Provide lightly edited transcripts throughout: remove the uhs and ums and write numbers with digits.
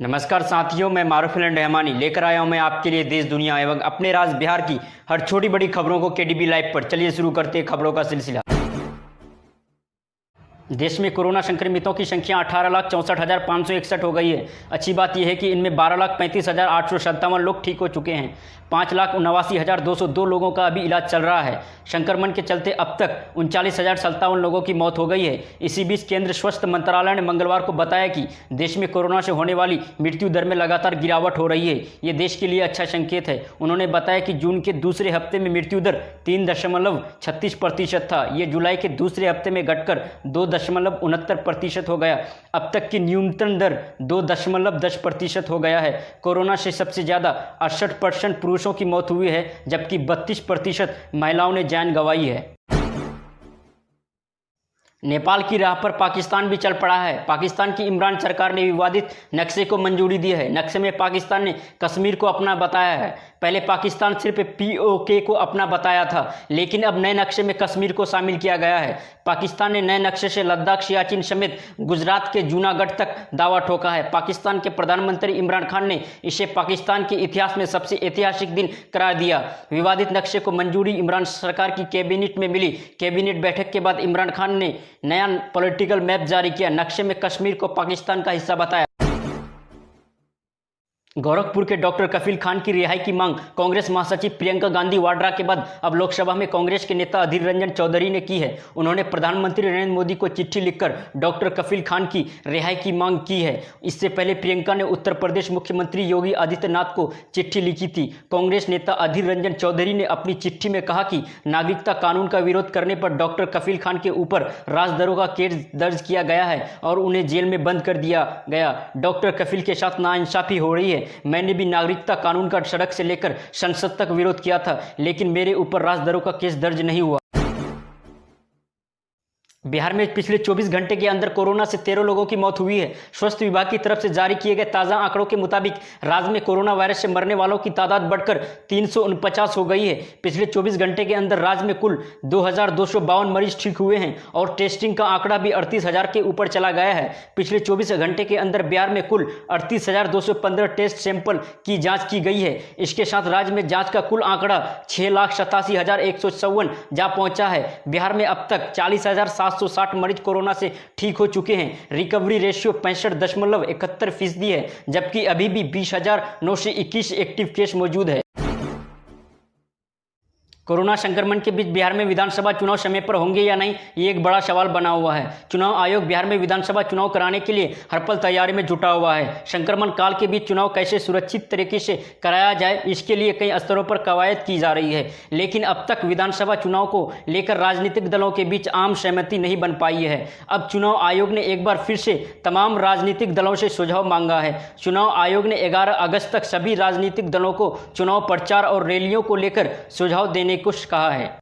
नमस्कार साथियों, मैं मारूफ रहमानी लेकर आया हूं मैं आपके लिए देश दुनिया एवं अपने राज्य बिहार की हर छोटी बड़ी खबरों को केडीबी लाइव पर। चलिए शुरू करते हैं खबरों का सिलसिला। देश में कोरोना संक्रमितों की संख्या 18,64,561 हो गई है। अच्छी बात यह है कि इनमें 12,35,857 लोग ठीक हो चुके हैं। 5,79,202 लोगों का अभी इलाज चल रहा है। संक्रमण के चलते अब तक 39,057 लोगों की मौत हो गई है। इसी बीच केंद्रीय स्वास्थ्य मंत्रालय ने मंगलवार को बताया कि देश में कोरोना से होने वाली मृत्यु दर में लगातार गिरावट हो रही है। ये देश के लिए अच्छा संकेत है। उन्होंने बताया कि जून के दूसरे हफ्ते में मृत्यु दर 3.36% था। ये जुलाई के दूसरे हफ्ते में घटकर 2.69% हो गया। अब तक की न्यूनतम दर 2.10% हो गया है। कोरोना से सबसे ज़्यादा 68% पुरुषों की मौत हुई है, जबकि 32% महिलाओं ने जान गंवाई है। नेपाल की राह पर पाकिस्तान भी चल पड़ा है। पाकिस्तान की इमरान सरकार ने विवादित नक्शे को मंजूरी दी है। नक्शे में पाकिस्तान ने कश्मीर को अपना बताया है। पहले पाकिस्तान सिर्फ पीओके को अपना बताया था, लेकिन अब नए नक्शे में कश्मीर को शामिल किया गया है। पाकिस्तान ने नए नक्शे से लद्दाख, सियाचिन समेत गुजरात के जूनागढ़ तक दावा ठोका है। पाकिस्तान के प्रधानमंत्री इमरान खान ने इसे पाकिस्तान के इतिहास में सबसे ऐतिहासिक दिन करार दिया। विवादित नक्शे को मंजूरी इमरान सरकार की कैबिनेट में मिली। कैबिनेट बैठक के बाद इमरान खान ने नया पॉलिटिकल मैप जारी किया। नक्शे में कश्मीर को पाकिस्तान का हिस्सा बताया। गोरखपुर के डॉक्टर कफील खान की रिहाई की मांग कांग्रेस महासचिव प्रियंका गांधी वाड्रा के बाद अब लोकसभा में कांग्रेस के नेता अधीर रंजन चौधरी ने की है। उन्होंने प्रधानमंत्री नरेंद्र मोदी को चिट्ठी लिखकर डॉक्टर कफील खान की रिहाई की मांग की है। इससे पहले प्रियंका ने उत्तर प्रदेश मुख्यमंत्री योगी आदित्यनाथ को चिट्ठी लिखी थी। कांग्रेस नेता अधीर रंजन चौधरी ने अपनी चिट्ठी में कहा कि नागरिकता कानून का विरोध करने पर डॉक्टर कफील खान के ऊपर राजद्रोह का केस दर्ज किया गया है और उन्हें जेल में बंद कर दिया गया। डॉक्टर कफील के साथ नाइंसाफी हो रही है। मैंने भी नागरिकता कानून का सड़क से लेकर संसद तक विरोध किया था, लेकिन मेरे ऊपर राजद्रोह का केस दर्ज नहीं हुआ। बिहार में पिछले 24 घंटे के अंदर कोरोना से 13 लोगों की मौत हुई है। स्वास्थ्य विभाग की तरफ से जारी किए गए ताज़ा आंकड़ों के मुताबिक राज्य में कोरोना वायरस से मरने वालों की तादाद बढ़कर 349 हो गई है। पिछले 24 घंटे के अंदर राज्य में कुल 2,252 मरीज ठीक हुए हैं और टेस्टिंग का आंकड़ा भी 38,000 के ऊपर चला गया है। पिछले 24 घंटे के अंदर बिहार में कुल 38,215 टेस्ट सैंपल की जाँच की गई है। इसके साथ राज्य में जाँच का कुल आंकड़ा 6,87,154 जा पहुँचा है। बिहार में अब तक 40,760 मरीज कोरोना से ठीक हो चुके हैं। रिकवरी रेशियो 65.71% है, जबकि अभी भी 20,921 एक्टिव केस मौजूद है। कोरोना संक्रमण के बीच बिहार में विधानसभा चुनाव समय पर होंगे या नहीं, ये एक बड़ा सवाल बना हुआ है। चुनाव आयोग बिहार में विधानसभा चुनाव कराने के लिए हर पल तैयारी में जुटा हुआ है। संक्रमण काल के बीच चुनाव कैसे सुरक्षित तरीके से कराया जाए, इसके लिए कई स्तरों पर कवायद की जा रही है, लेकिन अब तक विधानसभा चुनाव को लेकर राजनीतिक दलों के बीच आम सहमति नहीं बन पाई है। अब चुनाव आयोग ने एक बार फिर से तमाम राजनीतिक दलों से सुझाव मांगा है। चुनाव आयोग ने 11 अगस्त तक सभी राजनीतिक दलों को चुनाव प्रचार और रैलियों को लेकर सुझाव देने को कहा है।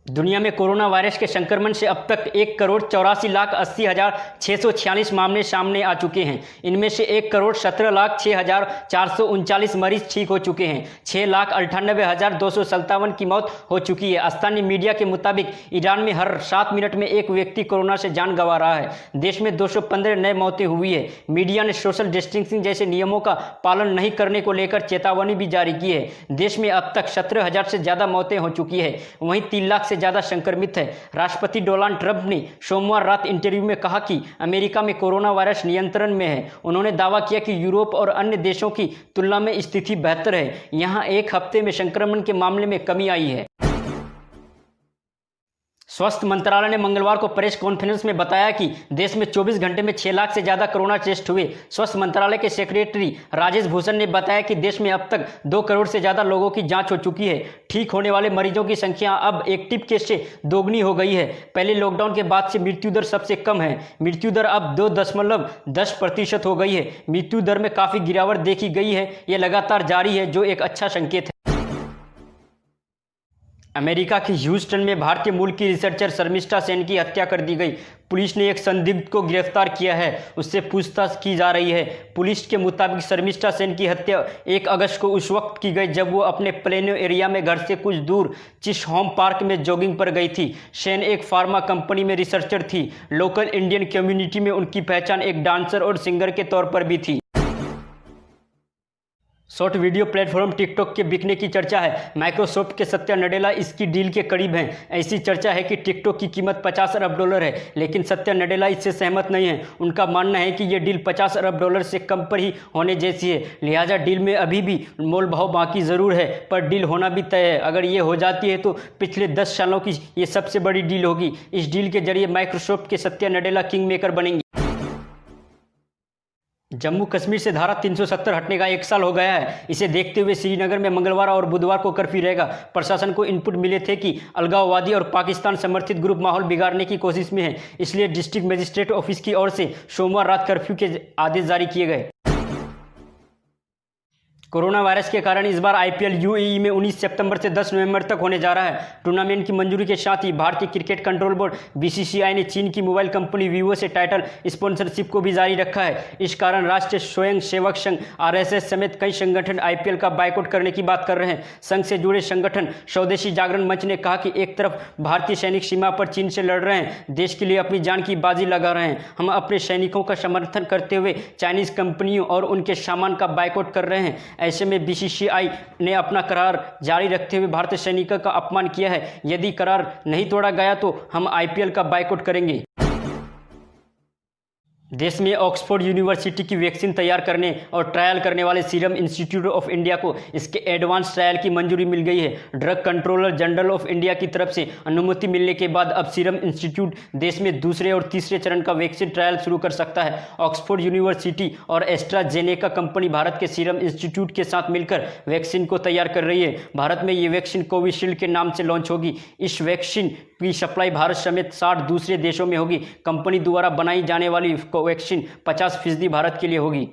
दुनिया में कोरोना वायरस के संक्रमण से अब तक 1,84,80,646 मामले सामने आ चुके हैं। इनमें से 1,17,06,439 मरीज ठीक हो चुके हैं। 6,98,257 की मौत हो चुकी है। स्थानीय मीडिया के मुताबिक ईरान में हर 7 मिनट में एक व्यक्ति कोरोना से जान गंवा रहा है। देश में 215 नए मौतें हुई है। मीडिया ने सोशल डिस्टेंसिंग जैसे नियमों का पालन नहीं करने को लेकर चेतावनी भी जारी की है। देश में अब तक 17,000 से ज़्यादा मौतें हो चुकी है। वहीं 3 लाख से ज्यादा संक्रमित है। राष्ट्रपति डोनाल्ड ट्रंप ने सोमवार रात इंटरव्यू में कहा कि अमेरिका में कोरोना वायरस नियंत्रण में है। उन्होंने दावा किया कि यूरोप और अन्य देशों की तुलना में स्थिति बेहतर है। यहां एक हफ्ते में संक्रमण के मामले में कमी आई है। स्वास्थ्य मंत्रालय ने मंगलवार को प्रेस कॉन्फ्रेंस में बताया कि देश में 24 घंटे में 6 लाख से ज़्यादा कोरोना टेस्ट हुए। स्वास्थ्य मंत्रालय के सेक्रेटरी राजेश भूषण ने बताया कि देश में अब तक 2 करोड़ से ज़्यादा लोगों की जांच हो चुकी है। ठीक होने वाले मरीजों की संख्या अब एक्टिव केस से दोगुनी हो गई है। पहले लॉकडाउन के बाद से मृत्यु दर सबसे कम है। मृत्यु दर अब 2.10% हो गई है। मृत्यु दर में काफ़ी गिरावट देखी गई है। ये लगातार जारी है, जो एक अच्छा संकेत है। अमेरिका के ह्यूस्टन में भारतीय मूल की रिसर्चर शर्मिष्ठा सेन की हत्या कर दी गई। पुलिस ने एक संदिग्ध को गिरफ्तार किया है, उससे पूछताछ की जा रही है। पुलिस के मुताबिक शर्मिष्ठा सेन की हत्या 1 अगस्त को उस वक्त की गई जब वो अपने प्लेनो एरिया में घर से कुछ दूर चिसहोम पार्क में जॉगिंग पर गई थी। सेन एक फार्मा कंपनी में रिसर्चर थी। लोकल इंडियन कम्युनिटी में उनकी पहचान एक डांसर और सिंगर के तौर पर भी थी। शॉर्ट वीडियो प्लेटफॉर्म टिकटॉक के बिकने की चर्चा है। माइक्रोसॉफ्ट के सत्या नडेला इसकी डील के करीब हैं। ऐसी चर्चा है कि टिकटॉक की कीमत $50 अरब है, लेकिन सत्या नडेला इससे सहमत नहीं है। उनका मानना है कि यह डील $50 अरब से कम पर ही होने जैसी है। लिहाजा डील में अभी भी मोल भाव बाकी ज़रूर है, पर डील होना भी तय है। अगर ये हो जाती है तो पिछले 10 सालों की ये सबसे बड़ी डील होगी। इस डील के जरिए माइक्रोसॉफ्ट के सत्या नडेला किंग मेकर बनेंगे। जम्मू कश्मीर से धारा 370 हटने का 1 साल हो गया है। इसे देखते हुए श्रीनगर में मंगलवार और बुधवार को कर्फ्यू रहेगा। प्रशासन को इनपुट मिले थे कि अलगाववादी और पाकिस्तान समर्थित ग्रुप माहौल बिगाड़ने की कोशिश में है, इसलिए डिस्ट्रिक्ट मजिस्ट्रेट ऑफिस की ओर से सोमवार रात कर्फ्यू के आदेश जारी किए गए। कोरोना वायरस के कारण इस बार आईपीएल यूएई में 19 सितंबर से 10 नवंबर तक होने जा रहा है। टूर्नामेंट की मंजूरी के साथ ही भारतीय क्रिकेट कंट्रोल बोर्ड बीसीसीआई ने चीन की मोबाइल कंपनी वीवो से टाइटल स्पॉन्सरशिप को भी जारी रखा है। इस कारण राष्ट्रीय स्वयं सेवक संघ आरएसएस समेत कई संगठन आईपीएल का बायकॉट करने की बात कर रहे हैं। संघ से जुड़े संगठन स्वदेशी जागरण मंच ने कहा कि एक तरफ भारतीय सैनिक सीमा पर चीन से लड़ रहे हैं, देश के लिए अपनी जान की बाजी लगा रहे हैं। हम अपने सैनिकों का समर्थन करते हुए चाइनीज कंपनियों और उनके सामान का बायकॉट कर रहे हैं। ऐसे में बीसीसीआई ने अपना करार जारी रखते हुए भारतीय सैनिकों का अपमान किया है। यदि करार नहीं तोड़ा गया तो हम आईपीएल का बायकॉट करेंगे। देश में ऑक्सफोर्ड यूनिवर्सिटी की वैक्सीन तैयार करने और ट्रायल करने वाले सीरम इंस्टीट्यूट ऑफ इंडिया को इसके एडवांस ट्रायल की मंजूरी मिल गई है। Drug controller general of India की तरफ से अनुमति मिलने के बाद अब सीरम इंस्टीट्यूट देश में दूसरे और तीसरे चरण का वैक्सीन ट्रायल शुरू कर सकता है। ऑक्सफोर्ड यूनिवर्सिटी और एस्ट्राजेनेका कंपनी भारत के सीरम इंस्टीट्यूट के साथ मिलकर वैक्सीन को तैयार कर रही है। भारत में ये वैक्सीन कोविशील्ड के नाम से लॉन्च होगी। इस वैक्सीन की सप्लाई भारत समेत 60 दूसरे देशों में होगी। कंपनी द्वारा बनाई जाने वाली वैक्सीन 50% भारत के लिए होगी।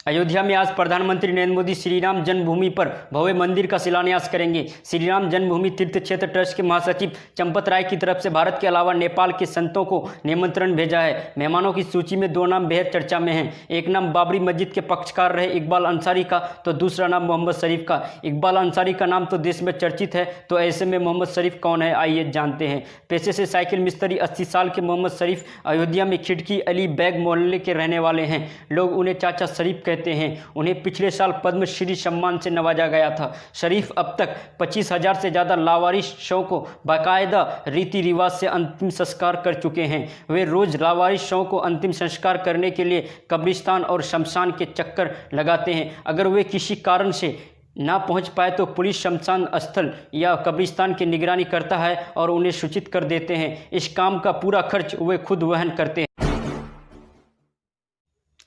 अयोध्या में आज प्रधानमंत्री नरेंद्र मोदी श्री राम जन्मभूमि पर भव्य मंदिर का शिलान्यास करेंगे। श्री राम जन्मभूमि तीर्थ क्षेत्र ट्रस्ट के महासचिव चंपत राय की तरफ से भारत के अलावा नेपाल के संतों को निमंत्रण भेजा है। मेहमानों की सूची में 2 नाम बेहद चर्चा में हैं। एक नाम बाबरी मस्जिद के पक्षकार रहे इकबाल अंसारी का, तो दूसरा नाम मोहम्मद शरीफ का। इकबाल अंसारी का नाम तो देश में चर्चित है, तो ऐसे में मोहम्मद शरीफ कौन है, आइए जानते हैं। पेशे से साइकिल मिस्त्री 80 साल के मोहम्मद शरीफ अयोध्या में खिड़की अली बैग मोहल्ले के रहने वाले हैं। लोग उन्हें चाचा शरीफ कहते हैं। उन्हें पिछले साल पद्मश्री सम्मान से नवाजा गया था। शरीफ अब तक 25,000 से ज़्यादा लावारिस शवों को बाकायदा रीति रिवाज से अंतिम संस्कार कर चुके हैं। वे रोज लावारिस शवों को अंतिम संस्कार करने के लिए कब्रिस्तान और शमशान के चक्कर लगाते हैं। अगर वे किसी कारण से ना पहुंच पाए तो पुलिस शमशान स्थल या कब्रिस्तान की निगरानी करता है और उन्हें सूचित कर देते हैं। इस काम का पूरा खर्च वे खुद वहन करते हैं।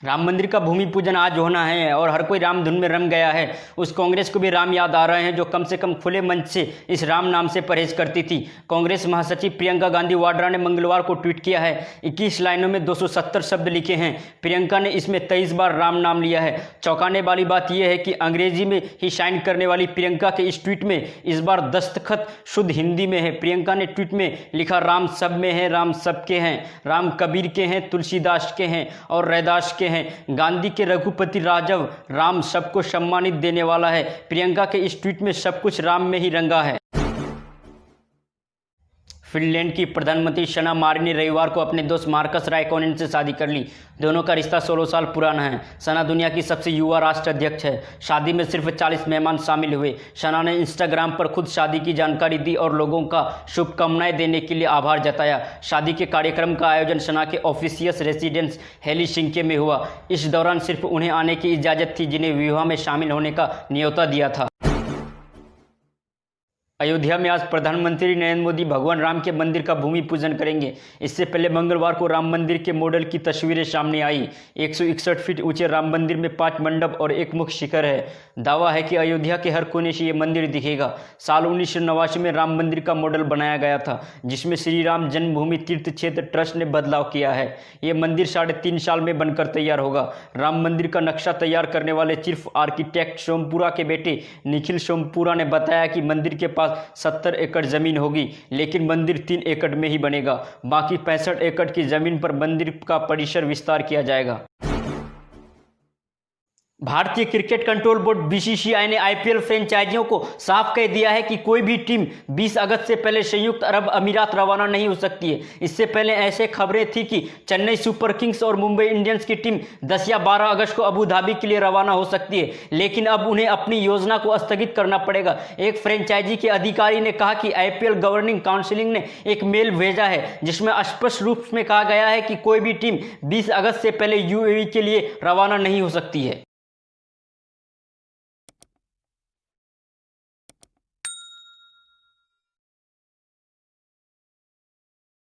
राम मंदिर का भूमि पूजन आज होना है और हर कोई राम धुन में रम गया है। उस कांग्रेस को भी राम याद आ रहे हैं जो कम से कम खुले मंच से इस राम नाम से परहेज करती थी। कांग्रेस महासचिव प्रियंका गांधी वाड्रा ने मंगलवार को ट्वीट किया है। 21 लाइनों में 270 शब्द लिखे हैं। प्रियंका ने इसमें 23 बार राम नाम लिया है। चौंकाने वाली बात यह है कि अंग्रेजी में ही साइन करने वाली प्रियंका के इस ट्वीट में इस बार दस्तखत शुद्ध हिंदी में है। प्रियंका ने ट्वीट में लिखा, राम सब में है, राम सबके हैं, राम कबीर के हैं, तुलसीदास के हैं और रैदास के हैं, गांधी के रघुपति राघव, राम सबको सम्मानित देने वाला है। प्रियंका के इस ट्वीट में सब कुछ राम में ही रंगा है। फिनलैंड की प्रधानमंत्री सना मारिन ने रविवार को अपने दोस्त मार्कस रायकोनेन से शादी कर ली। दोनों का रिश्ता 16 साल पुराना है। सना दुनिया की सबसे युवा राष्ट्राध्यक्ष है। शादी में सिर्फ 40 मेहमान शामिल हुए। सना ने इंस्टाग्राम पर खुद शादी की जानकारी दी और लोगों का शुभकामनाएं देने के लिए आभार जताया। शादी के कार्यक्रम का आयोजन सना के ऑफिशियस रेसिडेंस हेलिसिंकी में हुआ। इस दौरान सिर्फ उन्हें आने की इजाज़त थी जिन्हें विवाह में शामिल होने का न्योता दिया था। अयोध्या में आज प्रधानमंत्री नरेंद्र मोदी भगवान राम के मंदिर का भूमि पूजन करेंगे। इससे पहले मंगलवार को राम मंदिर के मॉडल की तस्वीरें सामने आई। 161 फीट ऊंचे राम मंदिर में 5 मंडप और एक मुख्य शिखर है। दावा है कि अयोध्या के हर कोने से ये मंदिर दिखेगा। साल 1989 में राम मंदिर का मॉडल बनाया गया था, जिसमें श्री राम जन्मभूमि तीर्थ क्षेत्र ट्रस्ट ने बदलाव किया है। ये मंदिर 3.5 साल में बनकर तैयार होगा। राम मंदिर का नक्शा तैयार करने वाले चीफ आर्किटेक्ट सोमपुरा के बेटे निखिल सोमपुरा ने बताया कि मंदिर के 70 एकड़ जमीन होगी, लेकिन मंदिर 3 एकड़ में ही बनेगा। बाकी 65 एकड़ की जमीन पर मंदिर का परिसर विस्तार किया जाएगा। भारतीय क्रिकेट कंट्रोल बोर्ड बीसीसीआई ने आईपीएल फ्रेंचाइजियों को साफ कह दिया है कि कोई भी टीम 20 अगस्त से पहले संयुक्त अरब अमीरात रवाना नहीं हो सकती है। इससे पहले ऐसे खबरें थी कि चेन्नई सुपर किंग्स और मुंबई इंडियंस की टीम 10 या 12 अगस्त को अबू धाबी के लिए रवाना हो सकती है, लेकिन अब उन्हें अपनी योजना को स्थगित करना पड़ेगा। एक फ्रेंचाइजी के अधिकारी ने कहा कि आईपीएल गवर्निंग काउंसिल ने एक मेल भेजा है, जिसमें स्पष्ट रूप में कहा गया है कि कोई भी टीम 20 अगस्त से पहले यूएई के लिए रवाना नहीं हो सकती है।